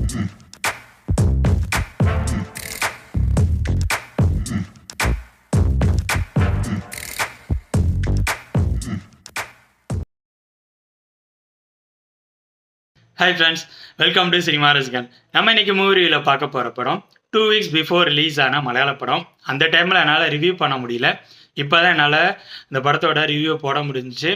Hi friends, welcome to Cinema Rasikan. நம்ம இன்னைக்கு movie ரிவ்யூல பார்க்க போற படம் 2 வீக்ஸ் பிஃபோர் ரிலீஸ் ஆன மலையாள படம். அந்த டைம்ல என்னால் ரிவ்யூ பண்ண முடியல. இப்போதான் என்னால் இந்த படத்தோட ரிவ்யூ போட முடிஞ்சிச்சு.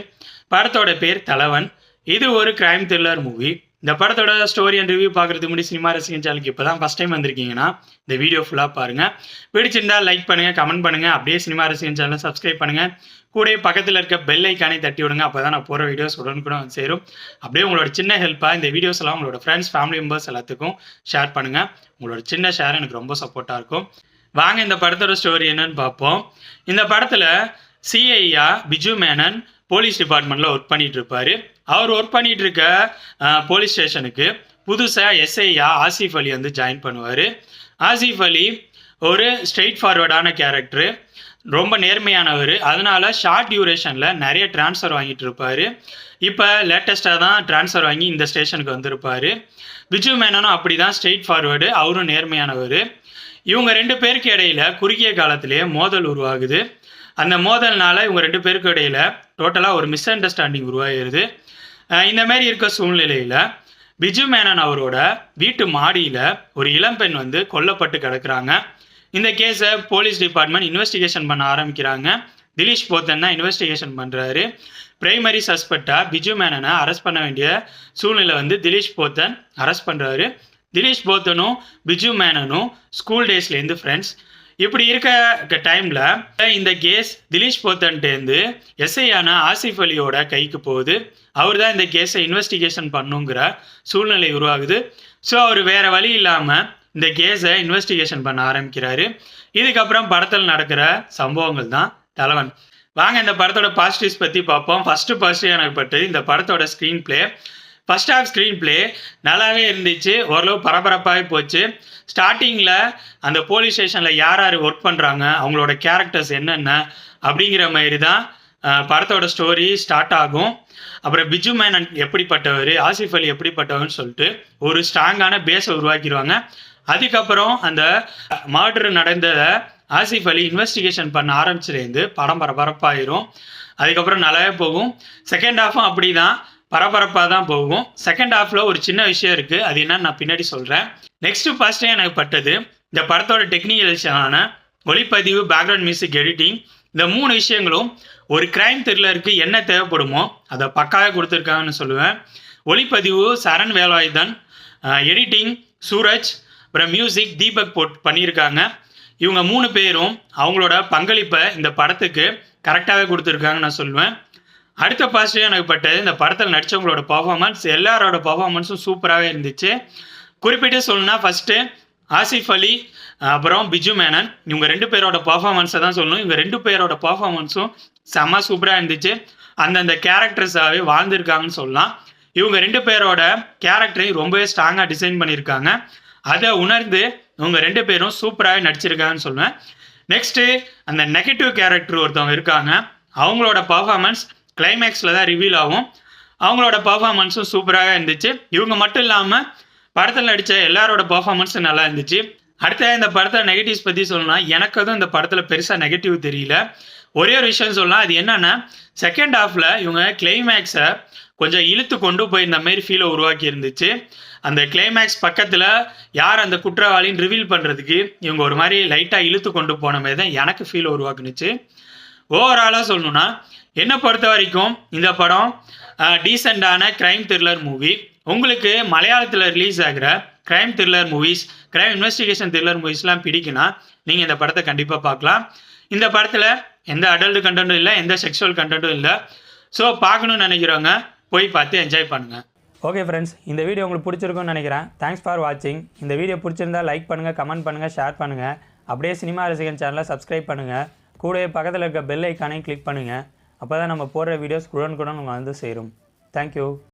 படத்தோட பேர் தலைவன். இது ஒரு கிரைம் த்ரில்லர் மூவி. இந்த படத்தோட ஸ்டோரி அண்ட் ரிவ்யூ பார்க்குறதுக்கு முன்னாடி சினிமா ரசிகன் சேனலுக்கு இப்போ தான் ஃபஸ்ட் டைம் வந்திருக்கீங்கன்னா இந்த வீடியோ ஃபுல்லாக பாருங்கள். பிடிச்சிருந்தா லைக் பண்ணுங்கள், கமெண்ட் பண்ணுங்கள். அப்படியே சினிமா ரசிகன் சேனலை சப்ஸ்கிரைப் பண்ணுங்கள். கூட பக்கத்தில் இருக்க பெல் ஐக்கானே தட்டி விடுங்க. அப்போ தான் நான் போகிற வீடியோஸ் உடனுக்குடன் வந்து சேரும். அப்படியே உங்களோட சின்ன ஹெல்ப்பாக இந்த வீடியோஸ் எல்லாம் உங்களோட ஃப்ரெண்ட்ஸ், ஃபேமிலி மெம்பர்ஸ் எல்லாத்துக்கும் ஷேர் பண்ணுங்கள். உங்களோட சின்ன ஷேர் எனக்கு ரொம்ப சப்போர்ட்டாக இருக்கும். வாங்க இந்த படத்தோட ஸ்டோரி என்னன்னு பார்ப்போம். இந்த படத்தில் சிஐயா பிஜு மேனன் போலீஸ் டிபார்ட்மெண்ட்டில் ஒர்க் பண்ணிகிட்டு இருப்பார். அவர் ஒர்க் பண்ணிகிட்டு இருக்க போலீஸ் ஸ்டேஷனுக்கு புதுசாக எஸ்ஐயா ஆசிஃப் அலி வந்து ஜாயின் பண்ணுவார். ஆசிஃப் அலி ஒரு ஸ்ட்ரெயிட் ஃபார்வர்டான கேரக்டரு, ரொம்ப நேர்மையானவர். அதனால் ஷார்ட் டியூரேஷனில் நிறைய ட்ரான்ஸ்ஃபர் வாங்கிட்டு இருப்பார். இப்போ லேட்டஸ்ட்டாக தான் ட்ரான்ஸ்ஃபர் வாங்கி இந்த ஸ்டேஷனுக்கு வந்திருப்பார். பிஜு மேனனும் அப்படி தான் ஸ்ட்ரெயிட் ஃபார்வர்டு, அவரும் நேர்மையானவர். இவங்க ரெண்டு பேருக்கு இடையில குறுகிய காலத்திலேயே மோதல் உருவாகுது. அந்த மோதல்னால இவங்க ரெண்டு பேருக்கு இடையில டோட்டலாக ஒரு மிஸ் அண்டர்ஸ்டாண்டிங் உருவாகிடுது. இந்த மாதிரி இருக்க சூழ்நிலையில் பிஜு மேனன் அவரோட வீட்டு மாடியில் ஒரு இளம்பெண் வந்து கொல்லப்பட்டு கிடக்குறாங்க. இந்த கேஸை போலீஸ் டிபார்ட்மெண்ட் இன்வெஸ்டிகேஷன் பண்ண ஆரம்பிக்கிறாங்க. திலீஷ் போத்தன் தான் இன்வெஸ்டிகேஷன் பண்ணுறாரு. பிரைமரி சஸ்பெக்டாக பிஜு மேனனை அரெஸ்ட் பண்ண வேண்டிய சூழ்நிலை வந்து திலீஷ் போத்தன் அரெஸ்ட் பண்ணுறாரு. திலீஷ் போத்தனும் பிஜு மேனனும் ஸ்கூல் டேஸ்லேருந்து ஃப்ரெண்ட்ஸ். இப்படி இருக்க டைமில் இந்த கேஸ் திலீஷ் போத்தன்ட்டேருந்து எஸ்ஐயான ஆசிஃப் அலியோட கைக்கு போகுது. அவர் தான் இந்த கேஸை இன்வெஸ்டிகேஷன் பண்ணுங்கிற சூழ்நிலை உருவாகுது. ஸோ அவர் வேறு வழி இல்லாமல் இந்த கேஸை இன்வெஸ்டிகேஷன் பண்ண ஆரம்பிக்கிறாரு. இதுக்கப்புறம் படத்தில் நடக்கிற சம்பவங்கள் தான் தலைவன். வாங்க இந்த படத்தோட பாசிட்டிவ்ஸ் பற்றி பார்ப்போம். ஃபஸ்ட்டு பாசிட்டிவ் எனக்கு பட்டு இந்த படத்தோட screen play. First half screen play நல்லாவே இருந்துச்சு, ஓரளவு பரபரப்பாகவே போச்சு. ஸ்டார்டிங்கில் அந்த போலீஸ் ஸ்டேஷனில் யார் யார் ஒர்க் பண்ணுறாங்க, அவங்களோட கேரக்டர்ஸ் என்னென்ன அப்படிங்கிற மாதிரி தான் படத்தோட ஸ்டோரி ஸ்டார்ட் ஆகும். அப்புறம் பிஜு மேனன் எப்படிப்பட்டவர், ஆசிஃப் அலி எப்படிப்பட்டவர்னு சொல்லிட்டு ஒரு ஸ்ட்ராங்கான பேஸை உருவாக்கிடுவாங்க. அதுக்கப்புறம் அந்த மர்டர் நடந்ததை ஆசிஃப் அலி இன்வெஸ்டிகேஷன் பண்ண ஆரம்பிச்சிலேருந்து படம் பரபரப்பாயிரும். அதுக்கப்புறம் நல்லாவே போகும். செகண்ட் ஹாஃபும் அப்படி தான் பரபரப்பாக தான் போகும். செகண்ட் ஹாஃபில் ஒரு சின்ன விஷயம் இருக்குது, அது என்னன்னு நான் பின்னாடி சொல்கிறேன். நெக்ஸ்ட்டு ஃபர்ஸ்டே எனக்கு பட்டது இந்த படத்தோட டெக்னிக்கல்ஸான ஒளிப்பதிவு, பேக்ரவுண்ட் மியூசிக், எடிட்டிங், இந்த 3 விஷயங்களும் ஒரு கிரைம் த்ரில்லருக்கு என்ன தேவைப்படுமோ அதை பக்காவே கொடுத்துருக்காங்கன்னு சொல்லுவேன். ஒளிப்பதிவு சரண் வேலாயுதன், எடிட்டிங் சூரஜ், அப்புறம் மியூசிக் தீபக் பண்ணியிருக்காங்க. இவங்க 3 பேரும் அவங்களோட பங்களிப்பை இந்த படத்துக்கு கரெக்டாகவே கொடுத்துருக்காங்கன்னு நான் சொல்லுவேன். அடுத்த பாசிட்டிவ் எனக்கு பட்டது இந்த படத்தில் நடித்தவங்களோட பர்ஃபார்மன்ஸ். எல்லாரோட பர்ஃபார்மன்ஸும் சூப்பராகவே இருந்துச்சு. குறிப்பிட்டு சொல்லணும்னா ஃபஸ்ட்டு ஆசிஃப் அலி அப்புறம் பிஜு மேனன், இவங்க 2 பேரோட பர்ஃபார்மன்ஸை தான் சொல்லணும். இவங்க 2 பேரோட பர்ஃபார்மன்ஸும் செம்ம சூப்பராக இருந்துச்சு. அந்தந்த கேரக்டர்ஸாகவே வாழ்ந்திருக்காங்கன்னு சொல்லலாம். இவங்க 2 பேரோட கேரக்டரையும் ரொம்பவே ஸ்ட்ராங்காக டிசைன் பண்ணியிருக்காங்க. அதை உணர்ந்து இவங்க 2 பேரும் சூப்பராகவே நடிச்சிருக்காங்கன்னு சொல்லுவேன். நெக்ஸ்ட்டு அந்த நெகட்டிவ் கேரக்டர் ஒருத்தவங்க இருக்காங்க, அவங்களோட பர்ஃபார்மன்ஸ் கிளைமேக்ஸில் தான் ரிவீல் ஆகும். அவங்களோட பர்ஃபார்மன்ஸும் சூப்பராக இருந்துச்சு. இவங்க மட்டும் இல்லாமல் படத்தில் நடித்த எல்லாரோட பர்ஃபார்மன்ஸும் நல்லா இருந்துச்சு. அடுத்த இந்த படத்தில் நெகட்டிவ்ஸ் பற்றி சொல்லணும்னா எனக்கு அதுவும் இந்த படத்தில் பெருசாக நெகட்டிவ் தெரியல. ஒரே ஒரு விஷயம் சொல்லலாம், அது என்னென்னா செகண்ட் ஹாஃபில் இவங்க கிளைமேக்ஸை கொஞ்சம் இழுத்து கொண்டு போய் இந்த மாதிரி ஃபீலை உருவாக்கி இருந்துச்சு. அந்த கிளைமேக்ஸ் பக்கத்தில் யார் அந்த குற்றவாளின்னு ரிவீல் பண்ணுறதுக்கு இவங்க ஒரு மாதிரி லைட்டாக இழுத்து கொண்டு போன மாதிரி தான் எனக்கு ஃபீல் உருவாக்குனுச்சு. ஓவராலாக சொல்லணும்னா என்னை பொறுத்த வரைக்கும் இந்த படம் டீசெண்டான கிரைம் த்ரில்லர் மூவி. உங்களுக்கு மலையாளத்தில் ரிலீஸ் ஆகிற crime thriller movies, crime investigation thriller மூவிஸ்லாம் பிடிக்குன்னா நீங்கள் இந்த படத்தை கண்டிப்பாக பார்க்கலாம். இந்த படத்தில் எந்த அடல்ட் கண்டென்ட்டும் இல்லை, எந்த செக்ஷுவல் கண்டென்ட்டும் இல்லை. ஸோ பார்க்கணுன்னு நினைக்கிறவங்க போய் பார்த்து என்ஜாய் பண்ணுங்கள். ஓகே ஃப்ரெண்ட்ஸ், இந்த வீடியோ உங்களுக்கு பிடிச்சிருக்குன்னு நினைக்கிறேன். தேங்க்ஸ் ஃபார் வாட்சிங். இந்த வீடியோ பிடிச்சிருந்தால் லைக் பண்ணுங்கள், கமெண்ட் பண்ணுங்கள், ஷேர் பண்ணுங்கள். அப்படியே சினிமா ரசிகன் சேனலை சப்ஸ்கிரைப் பண்ணுங்கள். கூடவே பக்கத்தில் இருக்க பெல் ஐக்கானையும் கிளிக் பண்ணுங்கள். அப்போ தான் நம்ம போடுற வீடியோஸ் உடனுக்குடன் வந்து சேரும். தேங்க்யூ.